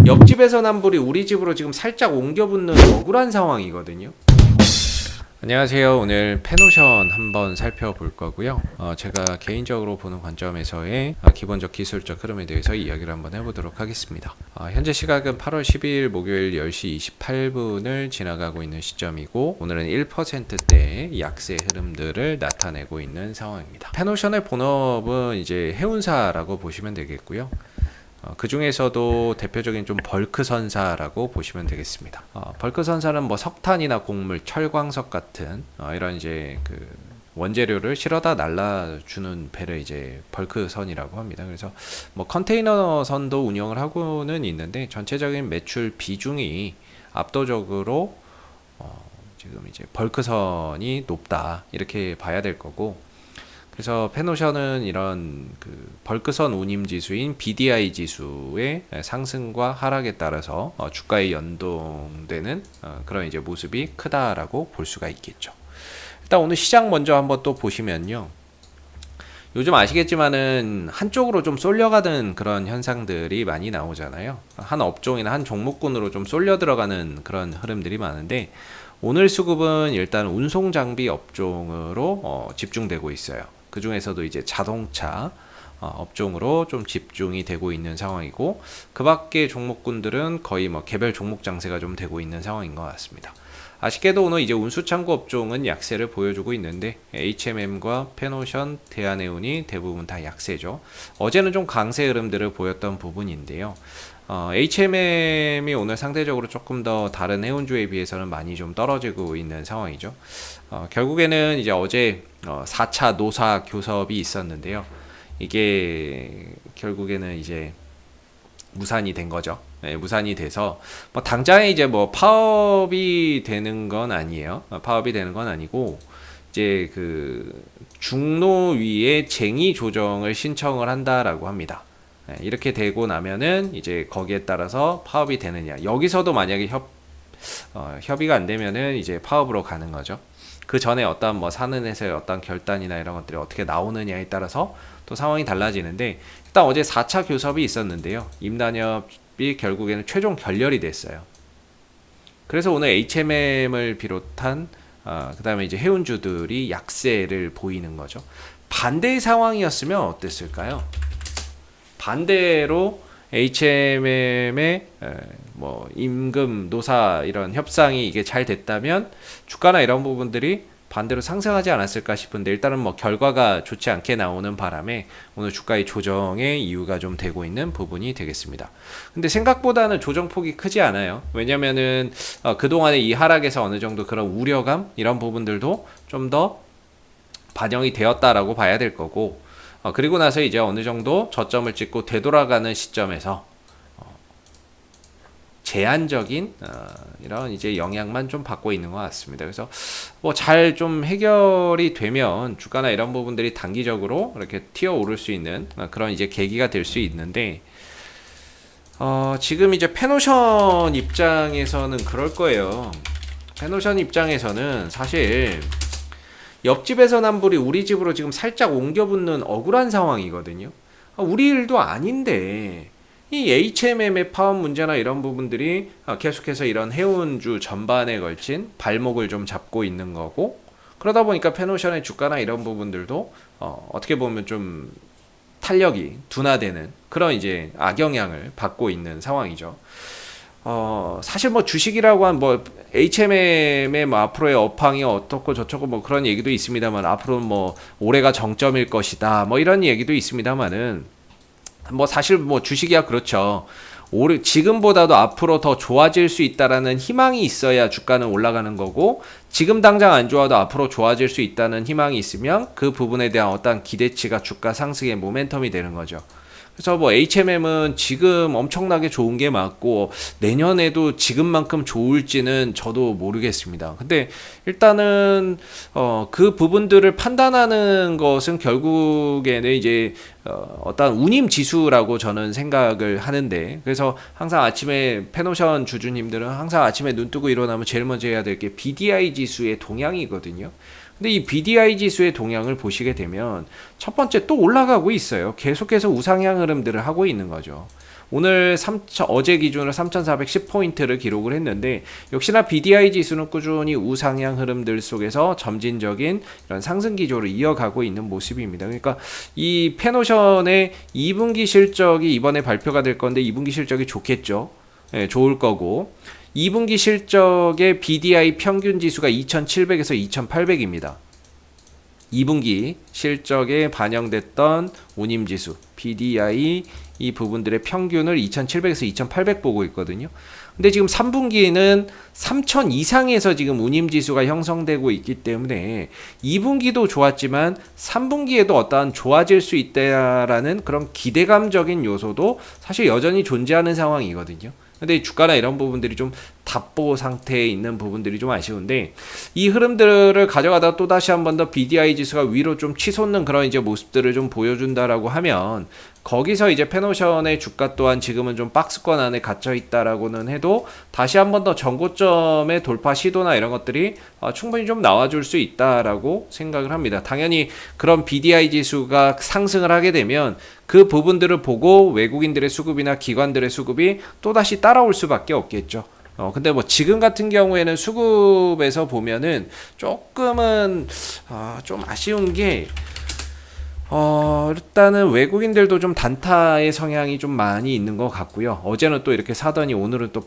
옆집에서 난 불이 우리 집으로 지금 살짝 옮겨 붙는 억울한 상황이거든요. 안녕하세요. 오늘 페노션 한번 살펴볼 거고요. 제가 개인적으로 보는 관점에서의 기본적 기술적 흐름에 대해서 이야기를 한번 해보도록 하겠습니다. 현재 시각은 8월 12일 목요일 10시 28분을 지나가고 있는 시점이고, 오늘은 1%대의 약세 흐름들을 나타내고 있는 상황입니다. 페노션의 본업은 이제 해운사라고 보시면 되겠고요. 그 중에서도 대표적인 좀 벌크 선사라고 보시면 되겠습니다. 벌크 선사는 뭐 석탄이나 곡물, 철광석 같은 이런 이제 그 원재료를 실어다 날라주는 배를 이제 벌크 선이라고 합니다. 그래서 뭐 컨테이너 선도 운영을 하고는 있는데, 전체적인 매출 비중이 압도적으로 지금 이제 벌크 선이 높다, 이렇게 봐야 될 거고, 그래서 페노션은 이런 그 벌크선 운임 지수인 BDI 지수의 상승과 하락에 따라서 주가에 연동되는 그런 이제 모습이 크다라고 볼 수가 있겠죠. 일단 오늘 시장 먼저 한번 또 보시면요, 요즘 아시겠지만은 한쪽으로 좀 쏠려가는 그런 현상들이 많이 나오잖아요. 한 업종이나 한 종목군으로 좀 쏠려 들어가는 그런 흐름들이 많은데, 오늘 수급은 일단 운송 장비 업종으로 집중되고 있어요. 그 중에서도 이제 자동차 업종으로 좀 집중이 되고 있는 상황이고, 그 밖의 종목군들은 거의 뭐 개별 종목 장세가 좀 되고 있는 상황인 것 같습니다. 아쉽게도 오늘 이제 운수창고 업종은 약세를 보여주고 있는데, HMM과 페노션, 대한해운이 대부분 다 약세죠. 어제는 좀 강세 흐름들을 보였던 부분인데요. HMM이 오늘 상대적으로 조금 더 다른 해운주에 비해서는 많이 좀 떨어지고 있는 상황이죠. 결국에는 이제 어제 4차 노사 교섭이 있었는데요. 이게 결국에는 이제 무산이 된 거죠. 네, 무산이 돼서 뭐 당장에 이제 뭐 파업이 되는 건 아니에요. 파업이 되는 건 아니고, 이제 그 중노위에 쟁의 조정을 신청을 한다라고 합니다. 네, 이렇게 되고 나면은 이제 거기에 따라서 파업이 되느냐, 여기서도 만약에 협의가 안 되면은 이제 파업으로 가는 거죠. 그 전에 어떤 뭐 산은에서의 어떤 결단이나 이런 것들이 어떻게 나오느냐에 따라서 또 상황이 달라지는데, 일단 어제 4차 교섭이 있었는데요. 임단협이 결국에는 최종 결렬이 됐어요. 그래서 오늘 HMM을 비롯한 그 다음에 이제 해운주들이 약세를 보이는 거죠. 반대의 상황이었으면 어땠을까요? 반대로 HMM의 뭐 임금, 노사 이런 협상이 이게 잘 됐다면 주가나 이런 부분들이 반대로 상승하지 않았을까 싶은데, 일단은 뭐 결과가 좋지 않게 나오는 바람에 오늘 주가의 조정의 이유가 좀 되고 있는 부분이 되겠습니다. 근데 생각보다는 조정폭이 크지 않아요. 왜냐면은 그동안의 이 하락에서 어느 정도 그런 우려감 이런 부분들도 좀 더 반영이 되었다라고 봐야 될 거고, 그리고 나서 이제 어느 정도 저점을 찍고 되돌아가는 시점에서 제한적인 이런 이제 영향만 좀 받고 있는 것 같습니다. 그래서 뭐 잘 좀 해결이 되면 주가나 이런 부분들이 단기적으로 이렇게 튀어 오를 수 있는 그런 이제 계기가 될 수 있는데, 지금 이제 페노션 입장에서는 그럴 거예요. 페노션 입장에서는 사실 옆집에서 난 불이 우리 집으로 지금 살짝 옮겨 붙는 억울한 상황이거든요. 우리 일도 아닌데 이 HMM의 파업 문제나 이런 부분들이 계속해서 이런 해운주 전반에 걸친 발목을 좀 잡고 있는 거고, 그러다 보니까 페노션의 주가나 이런 부분들도 어떻게 보면 좀 탄력이 둔화되는 그런 이제 악영향을 받고 있는 상황이죠. 사실 뭐 주식이라고 한 뭐 HMM의 뭐 앞으로의 업황이 어떻고 저쩌고 뭐 그런 얘기도 있습니다만, 앞으로는 뭐 올해가 정점일 것이다 뭐 이런 얘기도 있습니다만은, 뭐 사실 뭐 주식이야 그렇죠. 지금보다도 앞으로 더 좋아질 수 있다라는 희망이 있어야 주가는 올라가는 거고, 지금 당장 안 좋아도 앞으로 좋아질 수 있다는 희망이 있으면 그 부분에 대한 어떤 기대치가 주가 상승의 모멘텀이 되는 거죠. 그래서 뭐 HMM은 지금 엄청나게 좋은 게 맞고, 내년에도 지금만큼 좋을지는 저도 모르겠습니다. 근데 일단은 그 부분들을 판단하는 것은 결국에는 이제 어떤 운임 지수라고 저는 생각을 하는데, 그래서 항상 아침에 페노션 주주님들은 항상 아침에 눈 뜨고 일어나면 제일 먼저 해야 될 게 BDI 지수의 동향이거든요. 근데 이 BDI 지수의 동향을 보시게 되면 첫 번째 또 올라가고 있어요. 계속해서 우상향 흐름들을 하고 있는 거죠. 오늘 어제 기준으로 3,410포인트를 기록을 했는데 역시나 BDI 지수는 꾸준히 우상향 흐름들 속에서 점진적인 이런 상승 기조를 이어가고 있는 모습입니다. 그러니까 이 페노션의 2분기 실적이 이번에 발표가 될 건데 2분기 실적이 좋겠죠. 예, 좋을 거고 2분기 실적의 BDI 평균 지수가 2,700에서 2,800입니다. 2분기 실적에 반영됐던 운임지수, BDI 이 부분들의 평균을 2,700에서 2,800 보고 있거든요. 근데 지금 3분기에는 3,000 이상에서 지금 운임지수가 형성되고 있기 때문에 2분기도 좋았지만 3분기에도 어떠한 좋아질 수 있다라는 그런 기대감적인 요소도 사실 여전히 존재하는 상황이거든요. 근데 주가나 이런 부분들이 좀 답보 상태에 있는 부분들이 좀 아쉬운데 이 흐름들을 가져가다 또 다시 한 번 더 BDI 지수가 위로 좀 치솟는 그런 이제 모습들을 좀 보여준다라고 하면 거기서 이제 페노션의 주가 또한 지금은 좀 박스권 안에 갇혀 있다라고는 해도 다시 한 번 더 전고점의 돌파 시도나 이런 것들이 충분히 좀 나와줄 수 있다라고 생각을 합니다. 당연히 그런 BDI 지수가 상승을 하게 되면 그 부분들을 보고 외국인들의 수급이나 기관들의 수급이 또다시 따라올 수밖에 없겠죠. 근데 뭐 지금 같은 경우에는 수급에서 보면은 조금은 좀 아쉬운 게 일단은 외국인들도 좀 단타의 성향이 좀 많이 있는 것 같고요. 어제는 또 이렇게 사더니 오늘은 또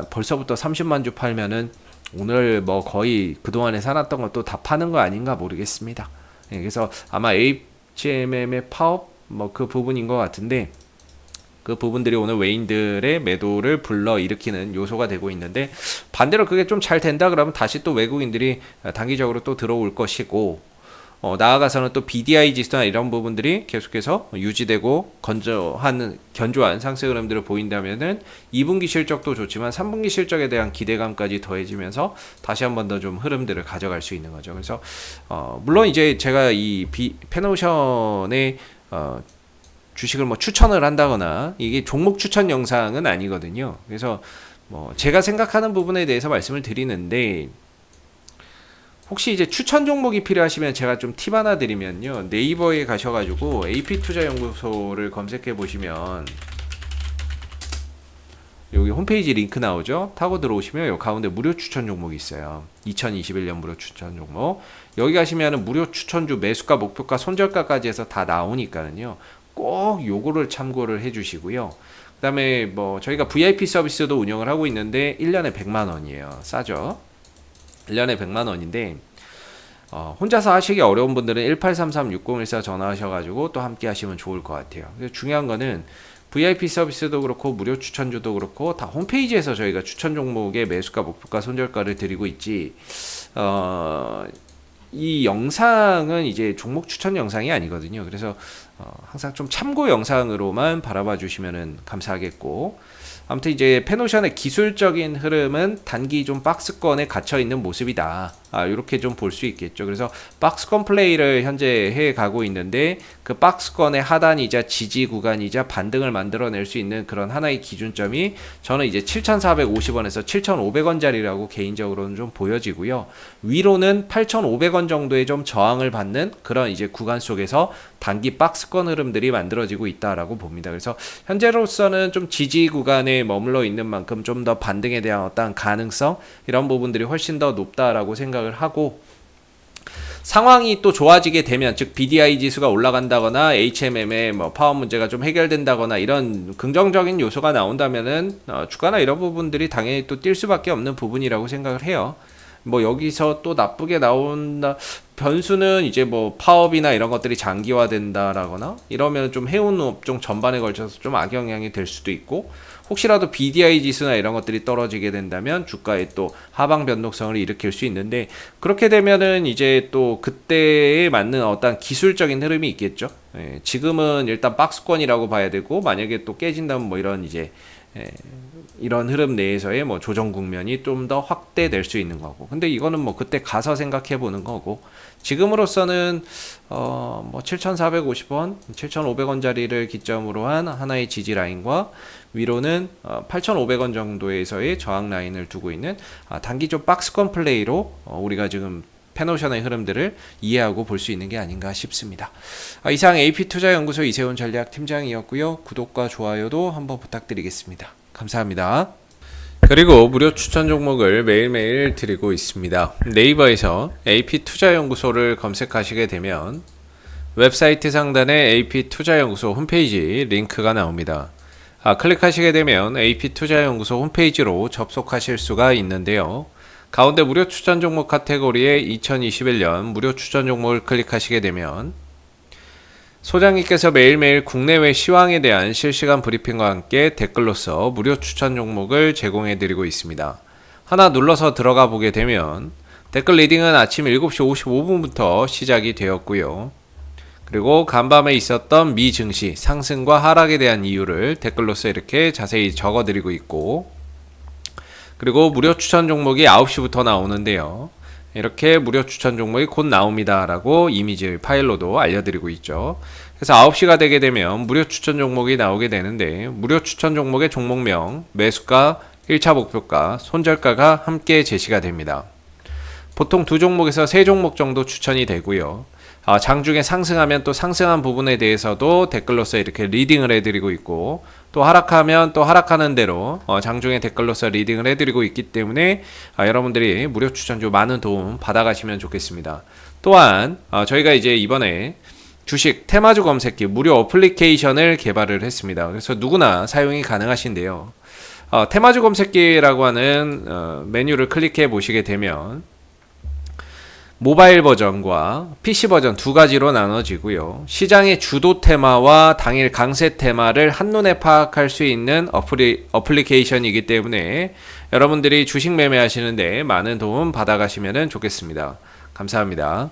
벌써부터 30만 주 팔면은 오늘 뭐 거의 그동안에 사놨던 것도 다 파는 거 아닌가 모르겠습니다. 예, 그래서 아마 HMM의 파업 뭐 그 부분인 것 같은데 그 부분들이 오늘 외인들의 매도를 불러일으키는 요소가 되고 있는데 반대로 그게 좀 잘 된다 그러면 다시 또 외국인들이 단기적으로 또 들어올 것이고 나아가서는 또 BDI 지수나 이런 부분들이 계속해서 유지되고 견조한 상승 흐름들을 보인다면은 2분기 실적도 좋지만 3분기 실적에 대한 기대감까지 더해지면서 다시 한 번 더 좀 흐름들을 가져갈 수 있는 거죠. 그래서 물론 이제 제가 이 페노션의 주식을 뭐 추천을 한다거나 이게 종목 추천 영상은 아니거든요. 그래서 뭐 제가 생각하는 부분에 대해서 말씀을 드리는데 혹시 이제 추천 종목이 필요하시면 제가 좀 팁 하나 드리면요. 네이버에 가셔가지고 AP투자연구소를 검색해 보시면 여기 홈페이지 링크 나오죠. 타고 들어오시면 여기 가운데 무료 추천 종목이 있어요. 2021년 무료 추천 종목. 여기 가시면 무료 추천주 매수가, 목표가, 손절가까지 해서 다 나오니까는요. 꼭 요거를 참고를 해 주시고요. 그 다음에 뭐 저희가 VIP 서비스도 운영을 하고 있는데 1년에 100만 원이에요. 싸죠? 1년에 100만 원인데 혼자서 하시기 어려운 분들은 1833-6014 전화하셔가지고 또 함께 하시면 좋을 것 같아요. 중요한 거는 VIP 서비스도 그렇고 무료 추천주도 그렇고 다 홈페이지에서 저희가 추천 종목의 매수가, 목표가, 손절가를 드리고 있지 이 영상은 이제 종목 추천 영상이 아니거든요. 그래서 항상 좀 참고 영상으로만 바라봐 주시면 감사하겠고 아무튼 이제 페노션의 기술적인 흐름은 단기 좀 박스권에 갇혀 있는 모습이다. 이렇게 좀 볼 수 있겠죠. 그래서 박스권 플레이를 현재 해 가고 있는데 그 박스권의 하단이자 지지 구간이자 반등을 만들어낼 수 있는 그런 하나의 기준점이 저는 이제 7,450원에서 7,500원짜리라고 개인적으로는 좀 보여지고요. 위로는 8,500원 정도의 좀 저항을 받는 그런 이제 구간 속에서 단기 박스권 흐름들이 만들어지고 있다라고 봅니다. 그래서 현재로서는 좀 지지 구간에 머물러 있는 만큼 좀 더 반등에 대한 어떤 가능성 이런 부분들이 훨씬 더 높다라고 생각을 하고 상황이 또 좋아지게 되면 즉 BDI 지수가 올라간다거나 HMM의 뭐 파워 문제가 좀 해결된다거나 이런 긍정적인 요소가 나온다면은 주가나 이런 부분들이 당연히 또 뛸 수밖에 없는 부분이라고 생각을 해요. 뭐 여기서 또 나쁘게 나온다 변수는 이제 뭐 파업이나 이런 것들이 장기화된다라거나 이러면 좀 해운 업종 전반에 걸쳐서 좀 악영향이 될 수도 있고 혹시라도 BDI 지수나 이런 것들이 떨어지게 된다면 주가에 또 하방 변동성을 일으킬 수 있는데 그렇게 되면은 이제 또 그때에 맞는 어떤 기술적인 흐름이 있겠죠. 지금은 일단 박스권이라고 봐야 되고 만약에 또 깨진다면 뭐 이런 이제 이런 흐름 내에서의 뭐 조정 국면이 좀 더 확대될 수 있는 거고 근데 이거는 뭐 그때 가서 생각해 보는 거고 지금으로서는 뭐 7,450원, 7,500원짜리를 기점으로 한 하나의 지지 라인과 위로는 8,500원 정도에서의 저항 라인을 두고 있는 단기 좀 박스권 플레이로 우리가 지금 페노션의 흐름들을 이해하고 볼 수 있는 게 아닌가 싶습니다. 이상 AP투자연구소 이세훈 전략팀장이었고요. 구독과 좋아요도 한번 부탁드리겠습니다. 감사합니다. 그리고 무료 추천 종목을 매일매일 드리고 있습니다. 네이버에서 AP투자연구소를 검색하시게 되면 웹사이트 상단에 AP투자연구소 홈페이지 링크가 나옵니다. 클릭하시게 되면 AP투자연구소 홈페이지로 접속하실 수가 있는데요. 가운데 무료 추천 종목 카테고리에 2021년 무료 추천 종목을 클릭하시게 되면 소장님께서 매일매일 국내외 시황에 대한 실시간 브리핑과 함께 댓글로서 무료 추천 종목을 제공해 드리고 있습니다. 하나 눌러서 들어가 보게 되면 댓글 리딩은 아침 7시 55분부터 시작이 되었고요. 그리고 간밤에 있었던 미 증시 상승과 하락에 대한 이유를 댓글로서 이렇게 자세히 적어 드리고 있고, 그리고 무료 추천 종목이 9시부터 나오는데요. 이렇게 무료 추천 종목이 곧 나옵니다 라고 이미지 파일로도 알려드리고 있죠. 그래서 9시가 되게 되면 무료 추천 종목이 나오게 되는데, 무료 추천 종목의 종목명, 매수가, 1차 목표가, 손절가가 함께 제시가 됩니다. 보통 2종목에서 3종목 정도 추천이 되고요. 장중에 상승하면 또 상승한 부분에 대해서도 댓글로서 이렇게 리딩을 해드리고 있고, 또 하락하면 또 하락하는 대로 장중에 댓글로서 리딩을 해드리고 있기 때문에 여러분들이 무료 추천주 많은 도움 받아가시면 좋겠습니다. 또한 저희가 이제 이번에 주식 테마주 검색기 무료 어플리케이션을 개발을 했습니다. 그래서 누구나 사용이 가능하신데요. 테마주 검색기라고 하는 메뉴를 클릭해 보시게 되면 모바일 버전과 PC 버전 두 가지로 나눠지고요. 시장의 주도 테마와 당일 강세 테마를 한눈에 파악할 수 있는 어플리케이션이기 때문에 여러분들이 주식 매매하시는데 많은 도움 받아가시면 좋겠습니다. 감사합니다.